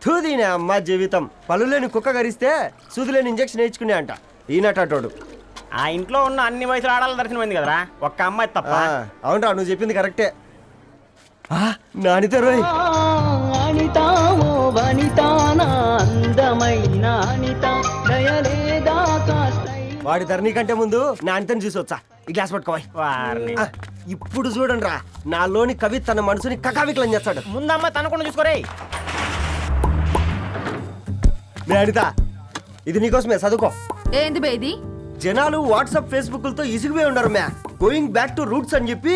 తూదీనే అమ్మ జీవితం. పళ్ళులేని కుక్క గరిస్తే సూదులేని ఇంజక్షన్ వేయించుకునే అంట ఈనటోడు. ఆ ఇంట్లో ఉన్న అన్ని వయసులో ఆడాలి దర్శనమైంది కదరా, ఒక్క అమ్మాయి తప్ప. అవునరా, నువ్వు చెప్పింది కరెక్టే. నానితే రోయ్ వాడి ధరణి కంటే ముందు నానితని చూసొచ్చా. ఈ గ్లాస్ పట్టుకోవాలి. ఇప్పుడు చూడండి రా, నాలోని కవి తన మనసుని కకావికలం చేస్తాడు. ముందమ్మ తనకుండా చూసుకోరే. అనిత, ఇది నీకోసమే, చదువుకో. ఏంది బేది? జనాలు వాట్సాప్ ఫేస్బుక్లతో ఇసిగిపోయి ఉండరు మ్యా. గోయింగ్ బ్యాక్ టు రూట్స్ అని చెప్పి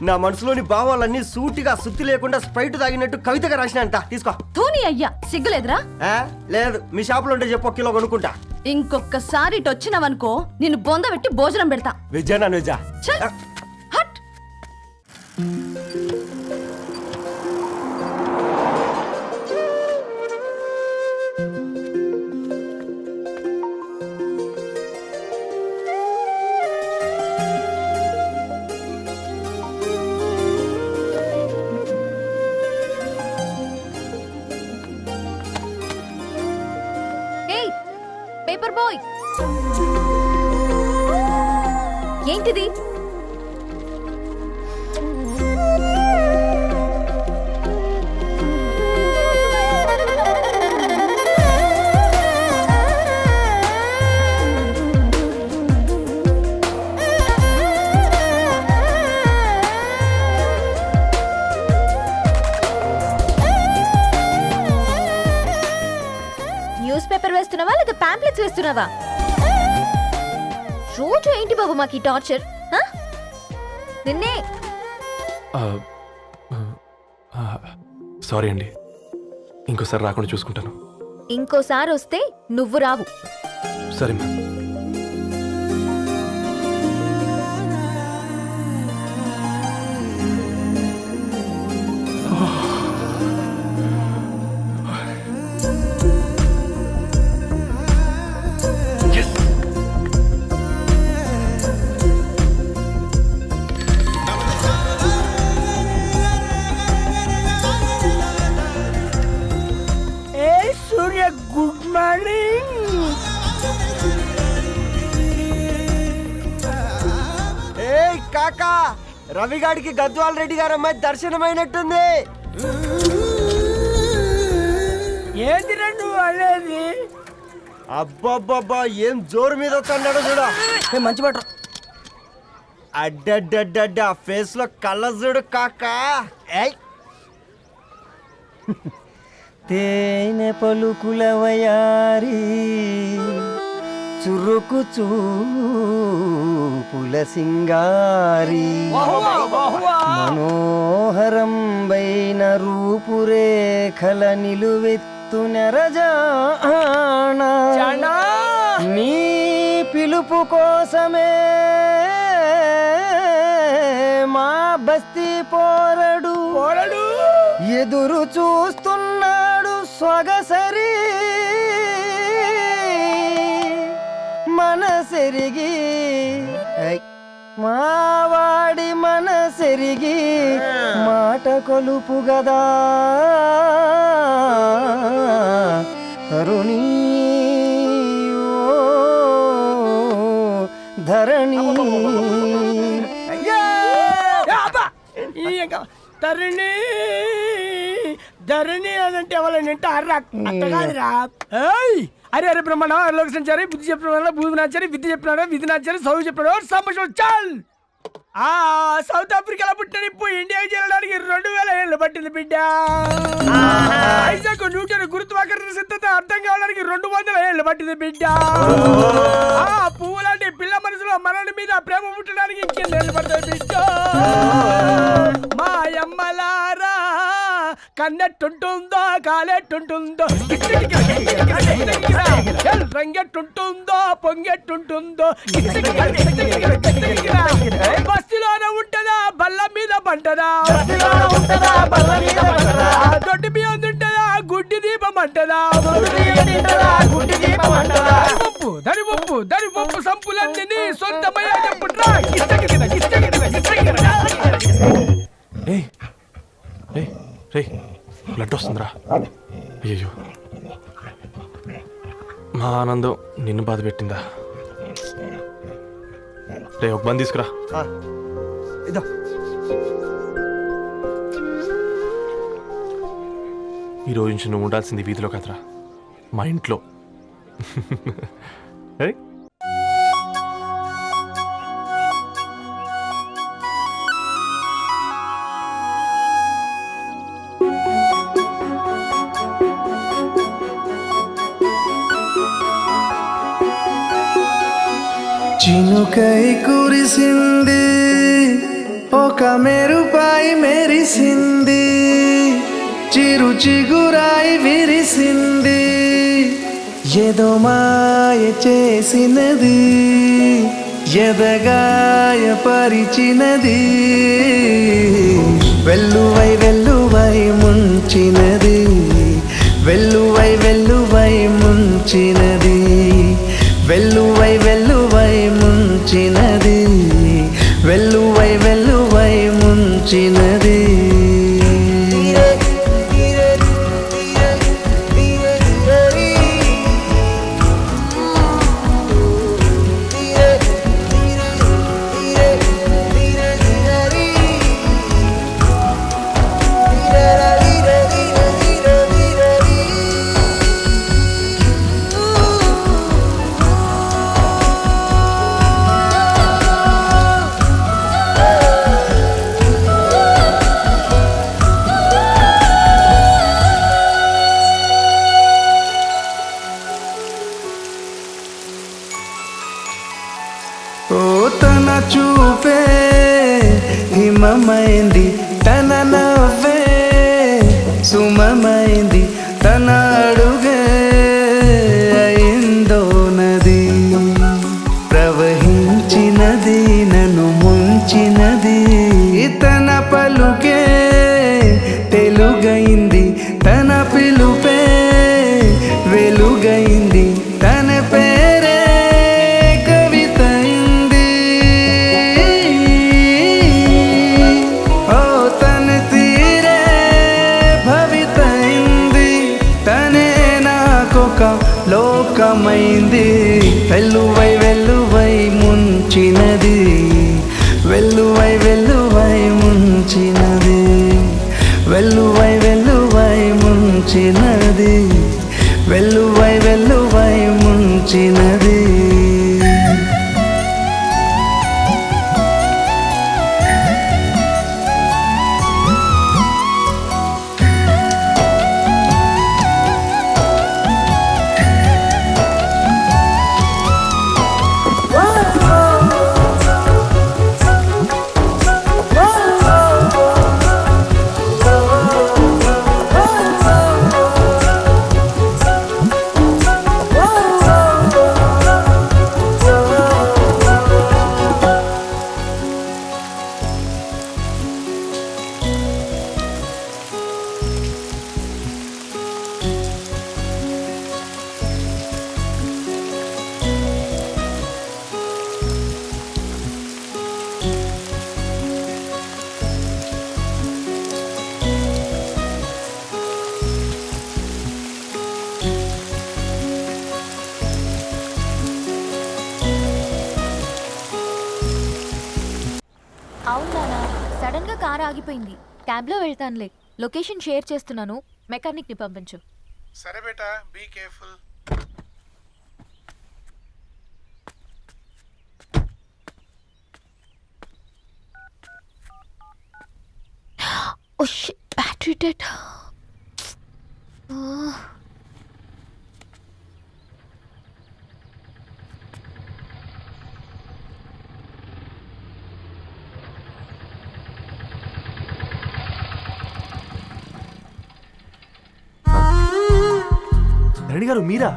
నా మనసులోని భావాలన్నీ సూటిగా సుత్తి లేకుండా స్ప్రైట్ తాగినట్టు కవితగా రాసిన అంట. తీసుకో. తూని అయ్యా, సిగ్గులేదురా? లేదు, మీ షాపులో ఉంటే చెప్పు, 1 కిలో కొనుక్కుంటా. ఇంకొకసారి ఇటు వచ్చినావనుకో నిన్ను బొంద పెట్టి భోజనం పెడతా. వెజ్జా నాన్ వెజ్జా? హట్. పేపర్ బాయ్, ఏంటిది? న్యూస్ పేపర్ వేస్తున్నావా లేదా పాంప్లెట్స్ వేస్తున్నావా? రోజు ఏంటి బాబు మాకు ఈ టార్చర్? నిన్నే. సారీ అండి, ఇంకోసారి రాకుండా చూసుకుంటాను. ఇంకోసారి వస్తే నువ్వు రావు. సరే మ్యామ్. Good morning. ఏ కాకా, రవిగాడికి గద్వాల్ రెడ్డి గారు అమ్మాయి దర్శనమైనట్టుంది. ఏంది నువ్వు అనేది? అబ్బబ్బబ్బా, ఏం జోరు మీద వస్తున్నాడో చూడ. మంచి మాట. అడ్డడ్డడ్డ ఫేస్ లో కళ్ళ చూడు కాకా. తేనె పలుకుల వయారి చురుకు చూపుల సింగారి మనోహరం బైన రూపురేఖల నిలువెత్తు నెరజానా నీ పిలుపు కోసమే మా బస్తీ పోరడు ఎదురు చూస్తున్నాడు స్వగసరి మనసెరిగి మావాడి మనసెరిగి మాట కొలుపు గదా తరుణీ ధరణి తరుణి ధరణి అదంటే ఎవరైనా అట్ట కాదురా. అరే అరే బ్రహ్మణ లోక సంచారి బుద్ధి చెప్పిన భూమి నాచారి విద్య చెప్పినాడు విధి నాచారి చదువు చెప్పినాడు సంభాషణ చాల్. సౌత్ ఆఫ్రికాలో పుట్టిన ఇప్పుడు ఇండియాకి చేరడానికి 2000 ఏళ్ళు పట్టింది బిడ్డ. ఐజాక్ న్యూటన్ గురుత్వాకర్షణ సిద్ధత అర్థం కావడానికి 200 ఏళ్ళు పట్టింది బిడ్డ. పువ్వు లాంటి పిల్ల మనసులో మనని మీద ప్రేమ పుట్టడానికి ఇంకెన్నేళ్ళు పడుతుంది బిడ్డ. మా అమ్మలారా కన్నెట్టుంటుందో కాలెట్టుంటుందో రంగెట్టుంటుందో పొంగెట్టుంటుందో బస్తిలోనే ఉంటదా బల్ల మీద పంటదా దొడ్డి బియ్యం తింటదా గుడ్డి దీపం అంటదా దరి పంపు సంపులన్నీ సొంతమయ్యా చెప్పుట్రా. బ్లడ్ వస్తుందిరా. అయ్యో మా ఆనందం నిన్ను బాధ పెట్టిందా? రే ఒక బంద్ తీసుకురా. ఇదో ఈ రోజు నుంచి నువ్వు ఉండాల్సింది వీధిలో కదరా, మా ఇంట్లో. ఏయ్, చినుకై కురిసింది, ఒక మెరుపాయి మెరిసింది, చిరు చిగురాయి విరిసింది, ఏదో మాయ చేసినది, ఎదగాయ పరిచినది, వెల్లువై వెల్లువై ముంచినది, వెల్లువై వెల్లువై ముంచినది, వెల్లువై వెల్లువై ముంచినది, వెల్లువై వెల్లువై ముంచినది. ఓ తన చూపే హిమమైంది, తన నవ్వే సుమమైంది, తన అడుగే అయిందో నది, ప్రవహించినది నన్ను ముంచినది, తన పలుకే తెలుగైంది, తన పిలుపే వెలుగైంది, తన పేరే కవితైంది. ఓ తన తీరే భవితైంది, తనే నాకొక లోకమైంది, వెల్లువై వెల్లువై ముంచినది, వెల్లువై వెల్లువై ముంచినది, వెల్లువై వెల్లువై ముంచినది, వెల్లువై వెల్లువై ముంచినది. అవునా, సడన్ గా కార్ ఆగిపోయింది. క్యాబ్లో వెళ్తానులే. లొకేషన్ షేర్ చేస్తున్నాను, మెకానిక్ ని పంపించు. సరే బేటా, be careful. Oh shit, battery dead. Reddy గారు మీరా?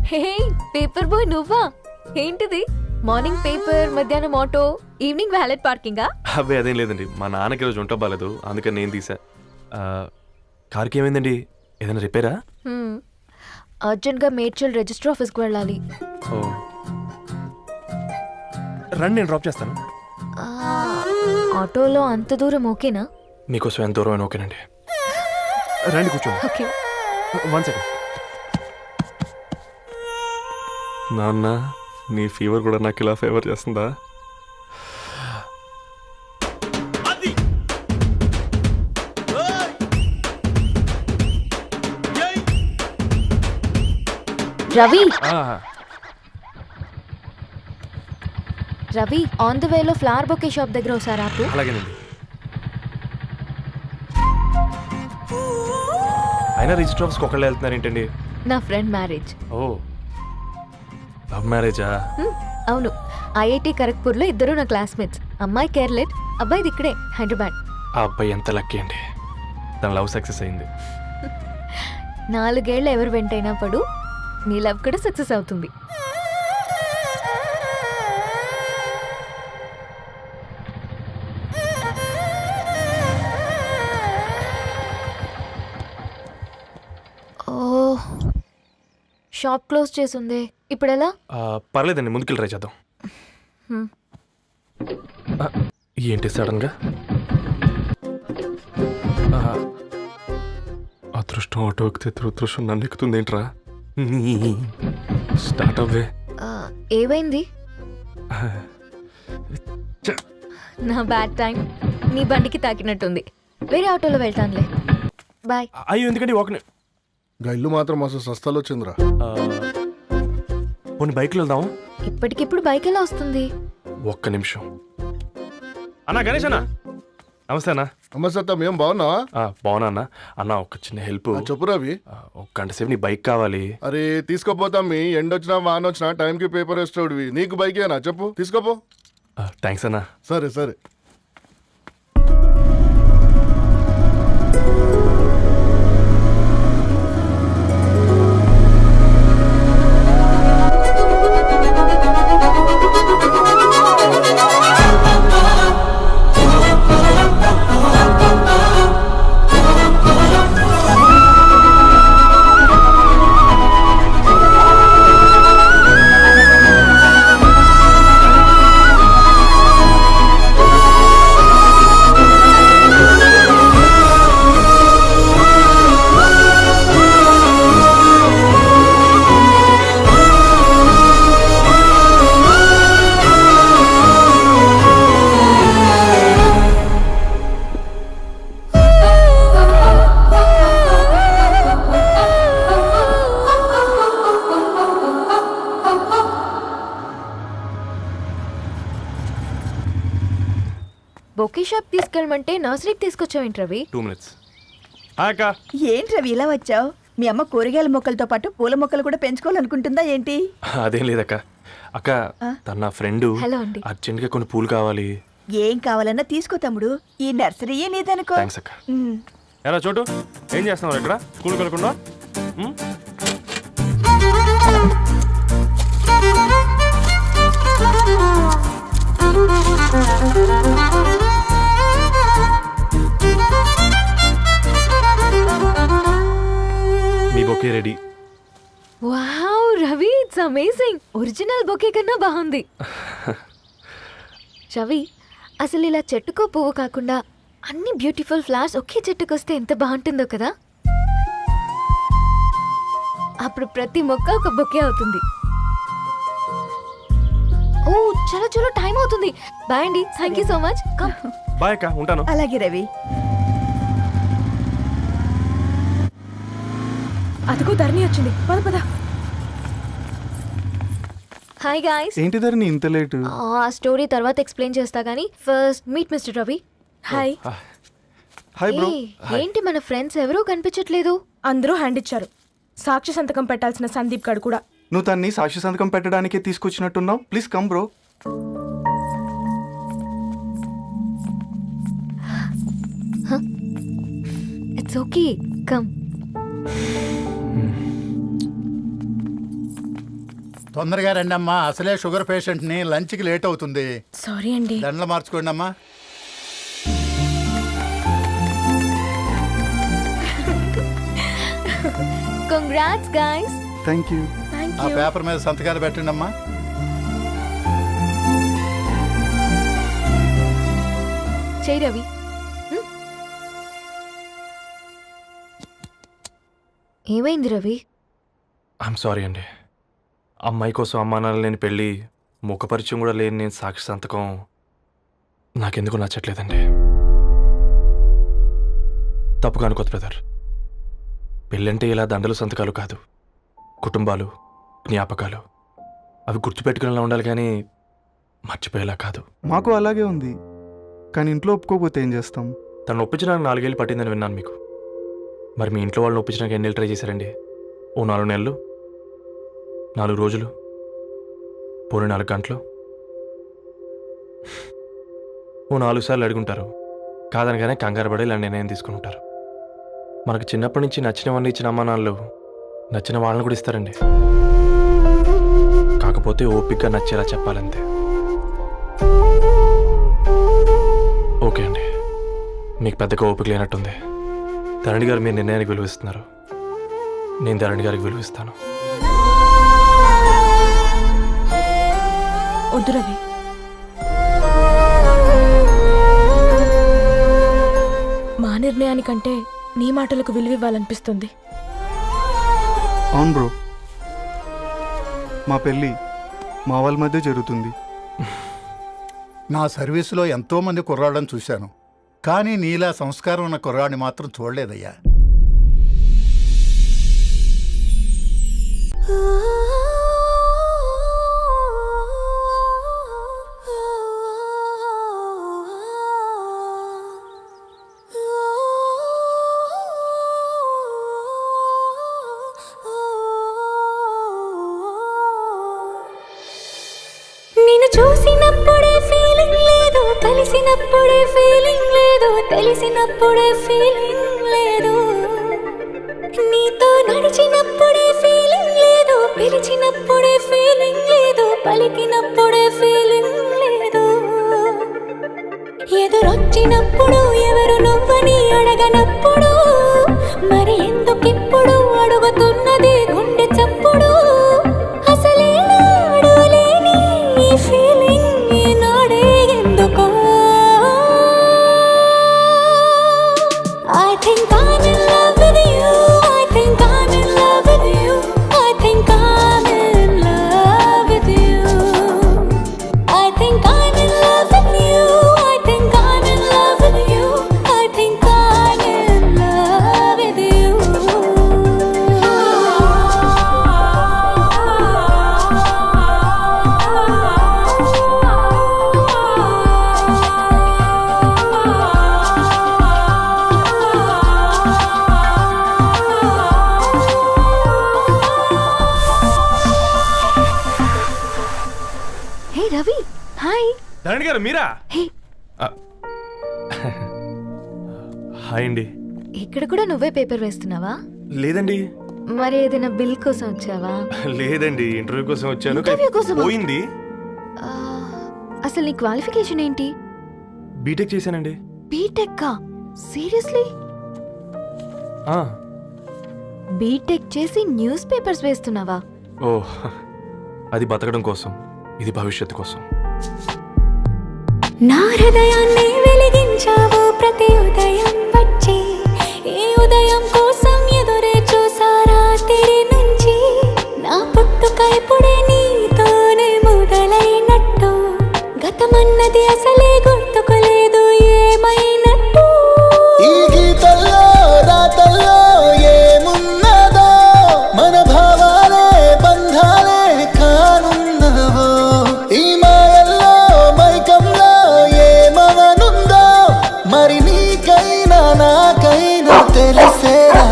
హే పేపర్ బాయ్, నువ్వా? ఏంటిది? మార్నింగ్ పేపర్, మధ్యాహ్నం ఆటో, ఈవినింగ్ వ్యాలెట్ పార్కింగా? అబ్బాయి అదేం లేదండి, మా నాన్నకి రోజు ఉంట బాగాలేదు, అందుకని నేను తీసా. కార్కి ఏమైందండి? ఏదైనా రిపేరా? అర్జెంట్గా మేడ్చల్ రిజిస్టర్ ఆఫీస్కి వెళ్ళాలి. ఓ రండి, నేను డ్రాప్ చేస్తాను. ఆటోలో అంత దూరం ఓకేనా? మీకోసం ఎంత దూరం అయినా ఓకేనండి. రండి కూర్చోండి. ఓకే. 1 సెకండ్. నాన్న నీ ఫీవర్ కూడా నాకు ఇలా ఫేవర్ చేస్తుందా? రవి ఆ, రవి ఆన్ ద వేలో ఫ్లవర్ బొకే షాప్ దగ్గర ఒకసారి ఆపు. అలాగేనండి. అయినా రిజిస్టర్ ఆఫీస్కి ఒకళ్ళు వెళ్తున్నారు ఏంటండి? నా ఫ్రెండ్ మ్యారేజ్. ఓ లవ్ మ్యారేజా? అవును, ఐఐటి ఖరగ్పూర్లో ఇద్దరు నా క్లాస్మేట్స్. అమ్మాయి కేర్లెట్, అబ్బాయిది ఇక్కడే హైదరాబాద్. ఆ అబ్బాయి ఎంత లక్కీ అండి, తన లవ్ సక్సెస్ అయింది. 4 ఏళ్ళు ఎవరు వెంటైనా పడు, నీ లవ్ కూడా సక్సెస్ అవుతుంది. ఓ షాప్ క్లోజ్ చేసిందే, ఇప్పుడు ఎలా? పర్లేదండి, ముందుకెళ్ళి ట్రై చేద్దాం. హ్మ్. ఆ, ఏంటి సడన్గా? అదృష్టం ఆటో ఎక్కితే దురదృష్టం నన్ను ఎక్కుతుంది ఏంట్రా? స్టార్ట్ అవ్వే. ఏమైంది? నా బ్యాడ్ టైం నీ బండికి తాకినట్టుంది. వేరే ఆటోలో వెళ్తానులే, బాయ్. అయ్యో ఎందుకండి ఒక ఇల్లు మాత్రం అసలు సస్తాలో వచ్చిందిరా. కొన్ని బైక్లో వెళ్దాం. ఇప్పటికిప్పుడు బైక్ ఎలా వస్తుంది? ఒక్క నిమిషం. అన్నా గణేష్ అన్న, నమస్తే అన్న. అమ్మసత్తం ఏం బాగున్నావా? బాగున్నా అన్న. అన్న ఒక చిన్న హెల్ప్. చెప్పు రవి. ఒక గంట సేపు నీ బైక్ కావాలి. అరే తీసుకోపోతాం, మీ ఎండొచ్చినా వాన వచ్చినా టైంకి పేపర్ వేస్తాడువి. నీకు బైకేనా చెప్పు, తీసుకోపో. థ్యాంక్స్ అన్న. సరే సరే. బొకే షాప్ తీసుకెళ్ళమంటే నర్సరీకి తీసుకొచ్చావేంటి రవి? 2 minutes. అక్క ఏంటి రవి ఇలా వచ్చావు? మీ అమ్మ కూరగాయల మొక్కలతో పాటు పూల మొక్కలు కూడా పెంచుకోవాలనుకుంటుందా ఏంటి? అదేం లేదక్క. అక్క తన నా ఫ్రెండ్ హలో అండి. అర్జెంట్గా కొన్ని పూలు కావాలి. ఏం కావాలన్నా తీసుకో తమ్ముడు, ఈ నర్సరీయే నీదనుకో. థ్యాంక్స్ అక్క. ఎలా చోటు ఏం చేస్తున్నావు ఇక్కడ? స్కూల్కి వెళ్ళకుండా? మీ bouquet ready. Wow Ravi, it's amazing. Original bouquet కన్నా బాగుంది. రవి, అసలు ఇలా చెట్టుకో పువ్వు కాకుండా అన్ని బ్యూటిఫుల్ ఫ్లవర్స్ ఒకే చెట్టుకు వస్తే ఎంత బాగుంటుందో కదా. అప్పుడు ప్రతి మొక్క ఒక బొకే అవుతుంది. ఓ చలో చలో, టైం అవుతుంది. బాయ్ అండి, thank you so much. Come. Bye అక్క, ఉంటాను. అలాగే రవి. అదిగో ధరణి వచ్చింది, పద పద. Hi guys. ఏంటి ధరణి ఇంత లేటు? ఆ స్టోరీ తర్వాత ఎక్స్ప్లెయిన్ చేస్తా గానీ first meet mister Ravi. Hi. Hi bro. ఏంటి మన ఫ్రెండ్స్ ఎవరూ కనిపించట్లేదు? అందరూ హ్యాండ్ ఇచ్చారు. సాక్షి సంతకం పెట్టాల్సిన సందీప్ గడు కూడా. నువ్వు తన్ని సాక్షి సంతకం పెట్టడానికే తీసుకొచ్చినట్టున్నావు. Please come bro. It's okay, come. తొందరగా రండి అమ్మా, అసలే షుగర్ పేషెంట్ ని, లంచ్ కి లేట్ అవుతుంది. సారీ అండి. దండలు మార్చుకోండి అమ్మా. Congrats guys. Thank you. ఆ పేపర్ మీద సంతకాలు పెట్టండి అమ్మా. చేయి రవి. ఏమైంది రవి? ఐఎమ్ సారీ అండి. అమ్మాయి కోసం అమ్మానాలు లేని పెళ్ళి, ముఖపరిచయం కూడా లేని నేను సాక్షి సంతకం నాకెందుకు నచ్చట్లేదండి. తప్పుగా అనుకోదు బ్రదర్. పెళ్ళంటే ఇలా దండలు సంతకాలు కాదు, కుటుంబాలు, జ్ఞాపకాలు. అవి గుర్తుపెట్టుకునేలా ఉండాలి కానీ మర్చిపోయేలా కాదు. మాకు అలాగే ఉంది, కానీ ఇంట్లో ఒప్పుకోకపోతే ఏం చేస్తాం? తను ఒప్పించడానికి 4 ఏళ్ళు పట్టిందని విన్నాను మీకు. మరి మీ ఇంట్లో వాళ్ళని ఒప్పించడానికి ఎన్ని ఏళ్ళు ట్రై చేశారండి? ఓ 4 నెలలు, 4 రోజులు, పోనీ 4 గంటలు, ఓ 4 సార్లు అడుగుంటారు. కాదనగానే కంగారు పడి ఇలా నిర్ణయం తీసుకుని ఉంటారు. మనకు చిన్నప్పటి నుంచి నచ్చినవన్నీ ఇచ్చిన అమ్మా నాన్నలు నచ్చిన వాళ్ళని కూడా ఇస్తారండి. కాకపోతే ఓపిక నచ్చేలా చెప్పాలంతే. ఓకే అండి, మీకు పెద్దగా ఓపిక లేనట్టుంది. ధరణి గారు మీ నిర్ణయానికి విలువిస్తున్నారు, నేను ధరణి గారికి విలువిస్తాను. వద్దు రవి, మా నిర్ణయానికంటే నీ మాటలకు విలువివ్వాలనిపిస్తుంది. అవును బ్రో, మా పెళ్ళి మా వాళ్ళ మధ్య జరుగుతుంది. నా సర్వీసులో ఎంతోమంది కుర్రాళ్ళని చూశాను, కానీ నీలా సంస్కారం ఉన్న కుర్రాడిని మాత్రం చూడలేదయ్యా. నిన్ను చూసినప్పుడే ఫీలింగ్ లేదు, కలిసినప్పుడే ఫీలింగ్ లేదు, తెలిసినప్పుడే ఫీలింగ్ లేదు, నీతో నడిచినప్పుడే ఫీలింగ్ లేదు, పిలిచినప్పుడే ఫీలింగ్ లేదు, పలికినప్పుడే ఫీలింగ్ లేదు, ఎదురొచ్చినప్పుడు ఎవరు నువ్వని అడగనప్పుడు మరి ఎందుకిప్పుడు అడుగుతున్నది గుండె చప్పుడు. రవి, హాయ్. ధరణి గారు మీరా? హాయ్ అండి. ఇక్కడ కూడా నువ్వే పేపర్ వేస్తున్నావా? లేదండి. మరి ఏదైనా బిల్ కోసం వచ్చావా? లేదండి, ఇంటర్వ్యూ కోసం వచ్చాను. ఇంటర్వ్యూ కోసమా? పోయింది. అసలు నీ క్వాలిఫికేషన్ ఏంటి? బీటెక్ చేశానండి. బీటెక్? సీరియస్లీ? బీటెక్ చేసి న్యూస్ పేపర్స్ వేస్తున్నావా? ఓ, అది బతకడం కోసం, ఇది భవిష్యత్తు కోసం. నా హృదయాన్ని వెలిగించావు ప్రతి ఉదయం వచ్చి, ఈ ఉదయం కోసం ఎదురే చూసారా తిరి నుంచి, నా పుట్టుక ఇప్పుడే నీతోనే మొదలైనట్టు, గతమన్నది అసలే గుర్తుకులేదు ఏమైనట్టు. ఈ గీతల్లో రాతల్లో ఏమున్నదో, మన భావాలే బంధాలే కానున్నవో, ఈ మాయల్లో మైకంలో ఏమవనుందో, మరి నీకైనా నాకైనా తెలిసేరా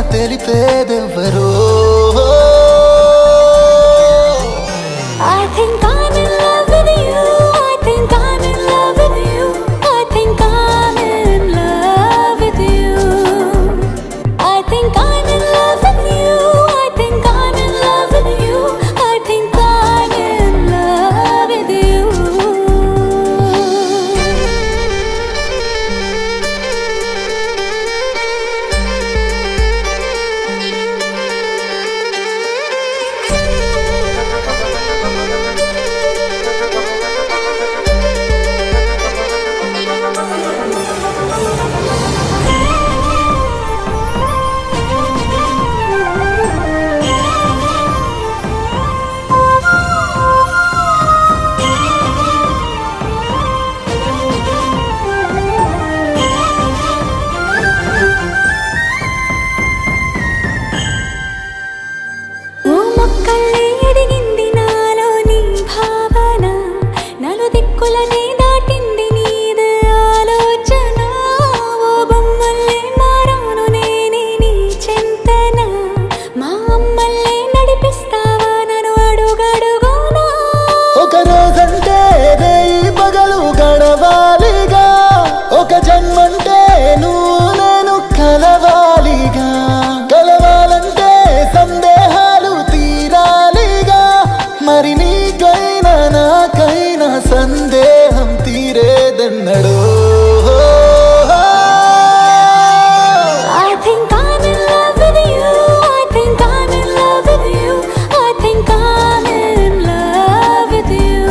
వల్లే ఎదిగింది నాలో నీ భావన నలు దిక్కులనే దాటింది నీదే ఆలోచన ఓ బొమ్మల్లే మారాను నేనే నీ చింతన మా అమ్మల్లే నడిపిస్తావా నన్ను అడుగడుగునా ఒక రోజంటే రేయి పగలు గడవాలిగా ఒక జన్మంటే నువ్వు నేను కలవాలిగా కలవాలంటే సందేహాలు తీరాలిగా మరి నీకైనా నాకైనా సందేహం తీరేదన్నడో I think I'm in love with you. I think I'm in love with you. I think I'm in love with you.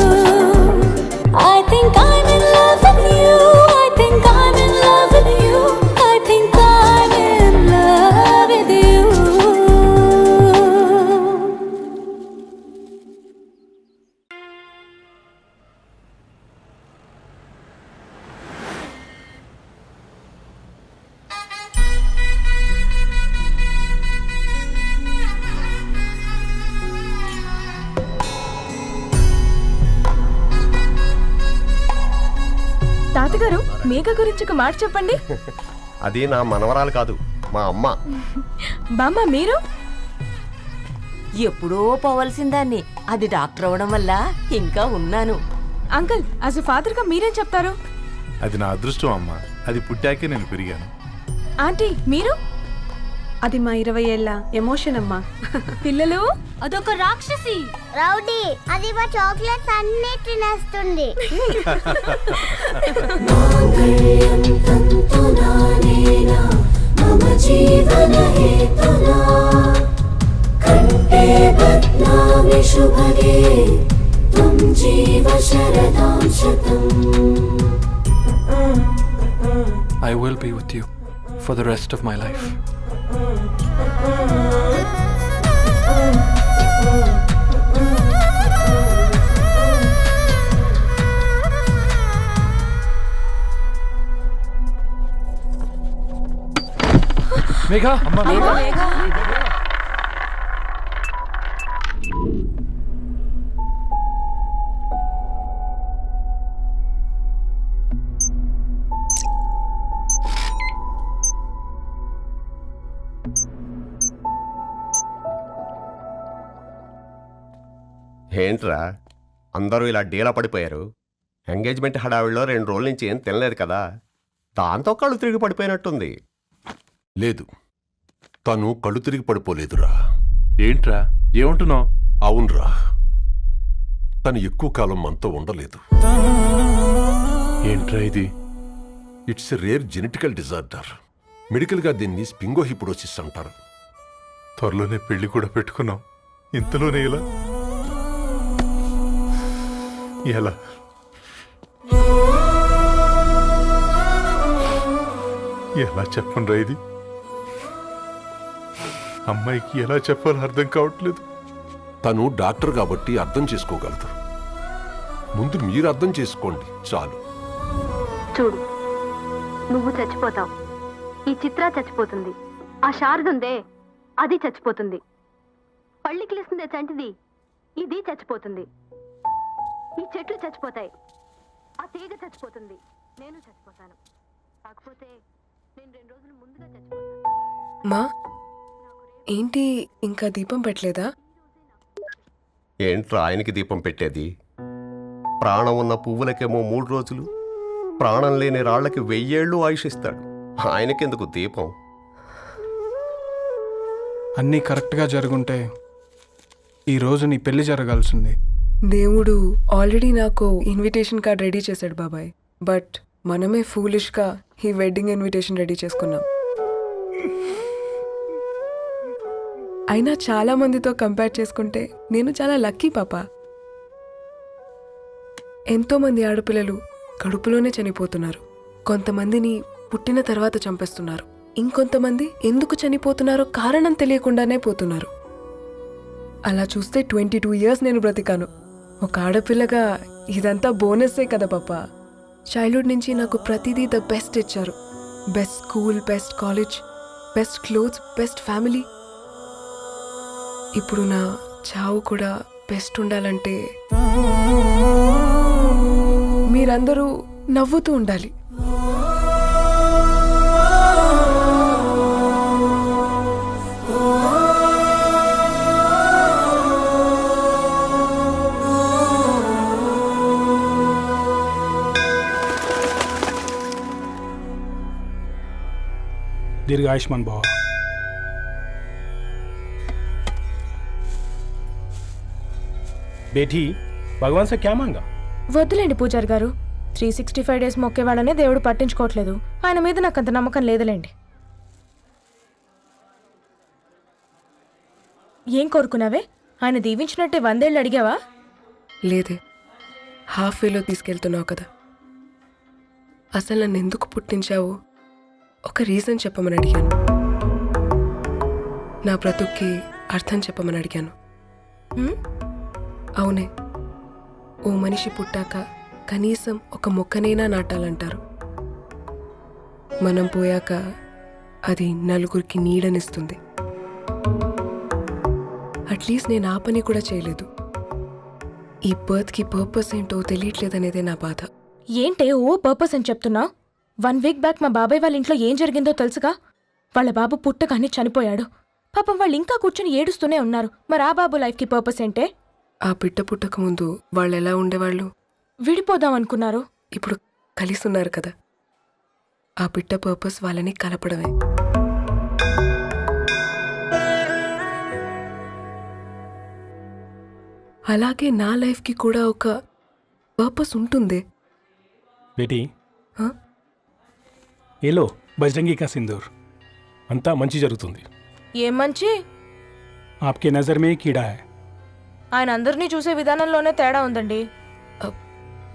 I think I'm in love with you. I think I'm in love with you. I think I'm in love with you. తాతగారు మేఘ గురించి ఒక మాట చెప్పండి. అది నా మనవరాలు కాదు, మా అమ్మ. బామ్మ మీరు ఎప్పుడో పోవలసిందాన్ని అది డాక్టర్ అవడం వల్ల ఇంకా ఉన్నాను. అంకుల్ యాజ్ ఎ ఫాదర్ గా మీరేం చెప్తారు? అది నా అదృష్టం అమ్మా, అది పుట్టాకే నేను పెరిగాను. ఆంటీ మీరు? అది మా 20 ఏళ్ల ఎమోషన్ అమ్మా. పిల్లలు అదొక రాక్షసి రౌడీ అది మా చాక్లెట్స్ అన్ని తినేస్తుంది. I will be with you for the rest of my life. Megha! ఏంట్రా అందరూ ఇలా డీలా పడిపోయారు? ఎంగేజ్మెంట్ హడావిడిలో 2 రోజుల నుంచి ఏం తినలేదు కదా, దాంతో కళ్ళు తిరిగి పడిపోయినట్టుంది. లేదు, తను కళ్ళు తిరిగి పడిపోలేదురా. ఏంట్రా ఏమంటున్నావు? అవునరా, తను ఎక్కువ కాలం మనతో ఉండలేదు. ఏంట్రా ఇది? It's a rare genetical disorder. మెడికల్గా దీన్ని స్పింగోహిపుడోసిస్ అంటారు. త్వరలోనే పెళ్లి కూడా పెట్టుకున్నాం, ఇంతలోనే ఇలా ఎలా? ఎలా చెప్పండ్రా ఇది? అమ్మాయికి ఎలా చెప్పాలో అర్థం కావట్లేదు. తను డాక్టర్ కాబట్టి అర్థం చేసుకోగలదు. ముందు మీరు అర్థం చేసుకోండి చాలు. చూడు, నువ్వు చచ్చిపోతావు, ఈ చిత్ర చచ్చిపోతుంది, ఆ శారదుందే అది చచ్చిపోతుంది, పళ్ళికిలిస్తుందే చంటిది ఇది చచ్చిపోతుంది, ఈ చెట్లు చచ్చిపోతాయి, ఆ తీగ చచ్చిపోతుంది, నేను చచ్చిపోతాను. కాకపోతే నేను 2 రోజులు ముందుగా చచ్చిపోతాను. మా ఏంటి ఇంకా దీపం పెట్టలేదా? ఏంట్రా ఆయనకి దీపం పెట్టేది? ప్రాణం ఉన్న పువ్వులకేమో 3 రోజులు, ప్రాణం లేని రాళ్లకి 1000 ఏళ్ళు ఆయుషిస్తాడు. ఆయనకెందుకు దీపం? అన్నీ కరెక్ట్గా జరుగుంటే ఈరోజు నీ పెళ్లి జరగాల్సింది. దేవుడు ఆల్రెడీ నాకు ఇన్విటేషన్ కార్డ్ రెడీ చేశాడు బాబాయ్, బట్ మనమే ఫూలిష్గా ఈ వెడ్డింగ్ ఇన్విటేషన్ రెడీ చేసుకున్నాం. అయినా చాలా మందితో కంపేర్ చేసుకుంటే నేను చాలా లక్కీ పాప. ఎంతోమంది ఆడపిల్లలు కడుపులోనే చనిపోతున్నారు, కొంతమందిని పుట్టిన తర్వాత చంపేస్తున్నారు, ఇంకొంతమంది ఎందుకు చనిపోతున్నారో కారణం తెలియకుండానే పోతున్నారు. అలా చూస్తే 22 years నేను బ్రతికాను. ఒక ఆడపిల్లగా ఇదంతా బోనస్సే కదా పాప. చైల్డ్హుడ్ నుంచి నాకు ప్రతిదీ ద బెస్ట్ ఇచ్చారు. Best school, best college, best clothes, best family. ఇప్పుడు నా చావు కూడా బెస్ట్ ఉండాలంటే మీరందరూ నవ్వుతూ ఉండాలి. दीर्घ आयुष्मान भव. बेटी भगवान से क्या मांगा? వద్దులేండి పూజారి గారు, 365 డేస్ మొక్కేవాళ్ళనే దేవుడు పట్టించుకోవట్లేదు. ఆయన మీద నాకు అంత నమ్మకం లేదులేండి. ఏం కోరుకున్నావే? ఆయన దీవించినట్టే 100 ఏళ్ళు అడిగావా? లేదే, హాఫ్ వేలో తీసుకెళ్తున్నావు కదా. అసలు నన్ను ఎందుకు పుట్టించావు ఒక రీజన్ చెప్పమని అడిగాను. నా బ్రతుక్కి అర్థం చెప్పమని అడిగాను. అవునే, ఓ మనిషి పుట్టాక కనీసం ఒక మొక్కనైనా నాటాలంటారు. మనం పోయాక అది నలుగురికి నీడనిస్తుంది. అట్లీస్ట్ నేను ఆ పని కూడా చేయలేదు. ఈ బర్త్కి పర్పస్ ఏంటో తెలియట్లేదనేదే నా బాధ. ఏంటే ఓ పర్పస్ అని చెప్తున్నా? 1 వీక్ బ్యాక్ మా బాబాయ్ వాళ్ళ ఇంట్లో ఏం జరిగిందో తెలుసుగా? వాళ్ళ బాబు పుట్టగానే చనిపోయాడు. పాపం వాళ్ళు ఇంకా కూర్చొని ఏడుస్తూనే ఉన్నారు. మరి ఆ బాబు లైఫ్కి పర్పస్ ఏంటే? ఆ బిడ్డ పుట్టక ముందు వాళ్ళు ఎలా ఉండేవాళ్ళు? విడిపోదాం అనుకున్నారు. ఇప్పుడు కలిసి ఉన్నారు కదా. ఆ బిడ్డ పర్పస్ వాళ్ళని కలపడమే. అలాగే నా లైఫ్కి కూడా ఒక పర్పస్ ఉంటుంది. बेटी हाँ? ये लो बजरंगी का सिंदूर. అంతా మంచి జరుగుతుంది. ఏం మంచి? आपके नजर में कीड़ा है. ఆయన అందరినీ చూసే విధానంలోనే తేడా ఉందండి.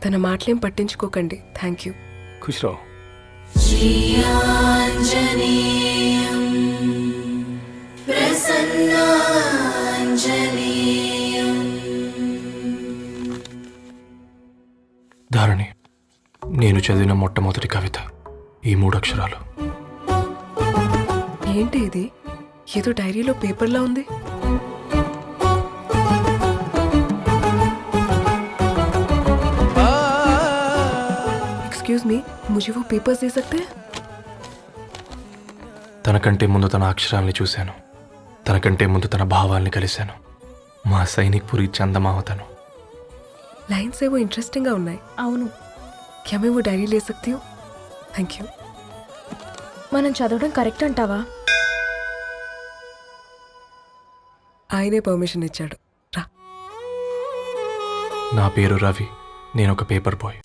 తన మాటలేం పట్టించుకోకండి. Thank you. खुश रहो. ధారణి, నేను చదివిన మొట్టమొదటి కవిత ఈ 3 అక్షరాలు. ఏంటి ఇది? ఏదో డైరీలో పేపర్లా ఉంది. एक्सक्यूज मी, मुझे वो पेपर्स दे सकते हैं? తనకంటే ముందు తన అక్షరాల్ని చూశాను. తనకంటే ముందు తన భావాల్ని కలిశాను. మా సైనిక్ పురి చందమావతను. लाइन्स वो इंटरेस्टिंग గా ఉన్నాయి. అవును. क्या मैं वो डायरी ले सकती हूँ? Thank you. మనం చదవడం కరెక్ట్ అంటావా? ఆయనే పర్మిషన్ ఇచ్చాడు. రా. నా పేరు రవి. నేను ఒక పేపర్ బాయ్.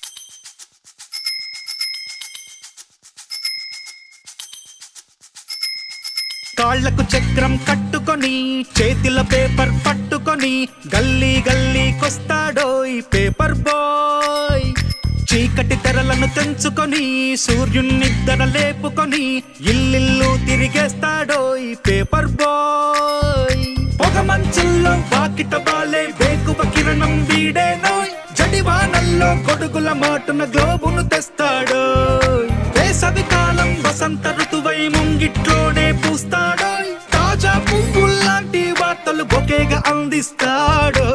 కాళ్లకు చక్రం కట్టుకొని చేతిలో పేపర్ పట్టుకొని గల్లీ గల్లీకొస్తాడో ఈ పేపర్ బాయ్. చీకటి తెరలను తెంచుకొని సూర్యున్నిద్దర లేపుకొని ఇల్లిల్లు తిరిగేస్తాడో ఈ పేపర్ బాయ్. పొగ మంచుల్లో వాకిట బాలే వేకువ కిరణం వీడేనో. జడివానల్లో గొడుగుల మాటున గ్లోబును తెస్తాడో. వేసవి కాలం వసంత ఋతువై ముంగిట్లోనే పూస్తాడో. తాజా పువ్వుల్లాంటి వార్తలు బొకేగా అందిస్తాడో.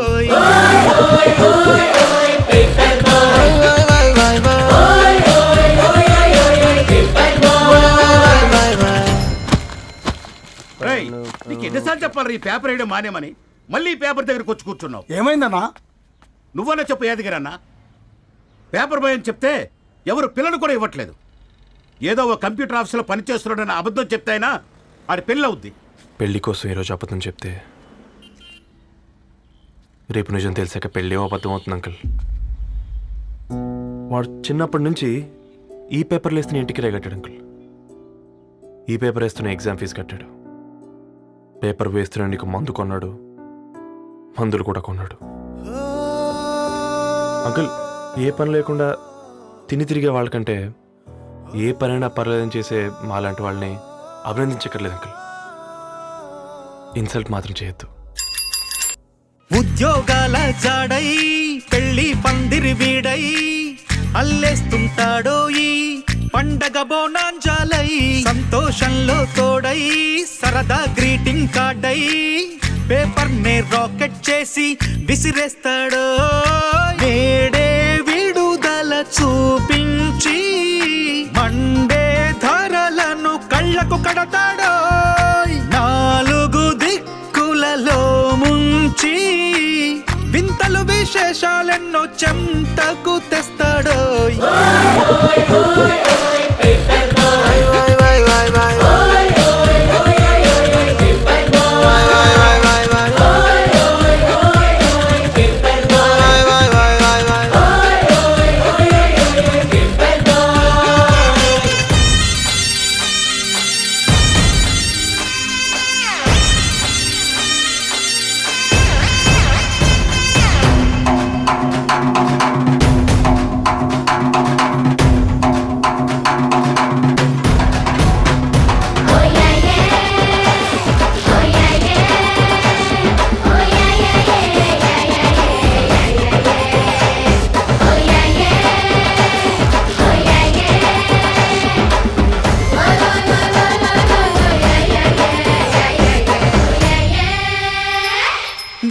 నీకు ఎన్నిసార్లు చెప్పాలి ఈ పేపర్ వేయడం మానేమని? మళ్ళీ ఈ పేపర్ దగ్గరకు వచ్చి కూర్చున్నావు. ఏమైందన్నా? నువ్వన్నా చెప్పు యాదగిరన్నా. పేపర్ బాయ్ అని చెప్తే ఎవరు పిల్లలు కూడా ఇవ్వట్లేదు. ఏదో ఒక కంప్యూటర్ ఆఫీసులో పనిచేస్తున్నాడని అబద్ధం చెప్తే అయినా ఆడి పెళ్ళి అవుద్ది. పెళ్లి కోసం ఈరోజు అబద్ధం చెప్తే రేపు నిజం తెలిసాక పెళ్ళి అబద్ధం అవుతుంది అంకుల్. వాడు చిన్నప్పటి నుంచి ఈ పేపర్లు వేస్తున్న ఇంటికి రేగట్టాడు అంకుల్. ఈ పేపర్ వేస్తున్న ఎగ్జామ్ ఫీజు కట్టాడు. పేపర్ వేస్తున్న నీకు మందు కొన్నాడు. మందులు కూడా కొన్నాడు. అంకుల్, ఏ పని లేకుండా తిని తిరిగే వాళ్ళకంటే ఏ పనైనా పర్లేదని చేసే మాలాంటి వాళ్ళని అభినందించక్కర్లేదు అంకుల్. ఇన్సల్ట్ మాత్రం చేయొద్దు. ఉద్యోగాల జాడై పెళ్లి పందిరి వీడై అల్లేస్తుంటాడో ఈ పండగ బోనాంజాలై. సంతోషంలో తోడై సరదా గ్రీటింగ్ కార్డై పేపర్ నే రాకెట్ చేసి విసిరేస్తాడో నేడే విడుదల చూపించి మండే ధరలను కళ్ళకు కడతాడో నాలుగు దిక్కులలో ముంచి వింతలు విశేషాలెన్నో చెంతకు తెస్తాడో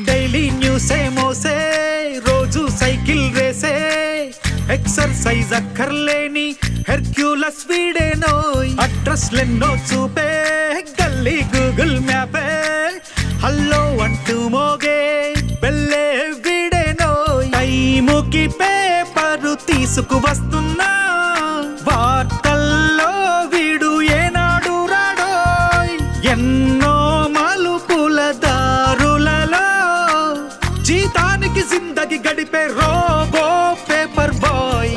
డైలీ న్యూసే మోసే రోజు సైకిల్ రేసే ఎక్సర్సైజ్ అక్కర్లేని హెర్క్యూలస్ వీడేనోయ్ అడ్రస్లెన్నో చూపే గల్లీ గూగుల్ మ్యాపే హల్లో అంటూ మోగే బెల్లే వీడేనోయ్ టైముకి పేపరు తీసుకు వస్తున్నా వార్తల్లో వీడు ఏనాడు రాడోయ్ ఎన్నో మలుపుల దారులలో జీతానికి జిందగి గడిపే రోబో పేపర్ బాయ్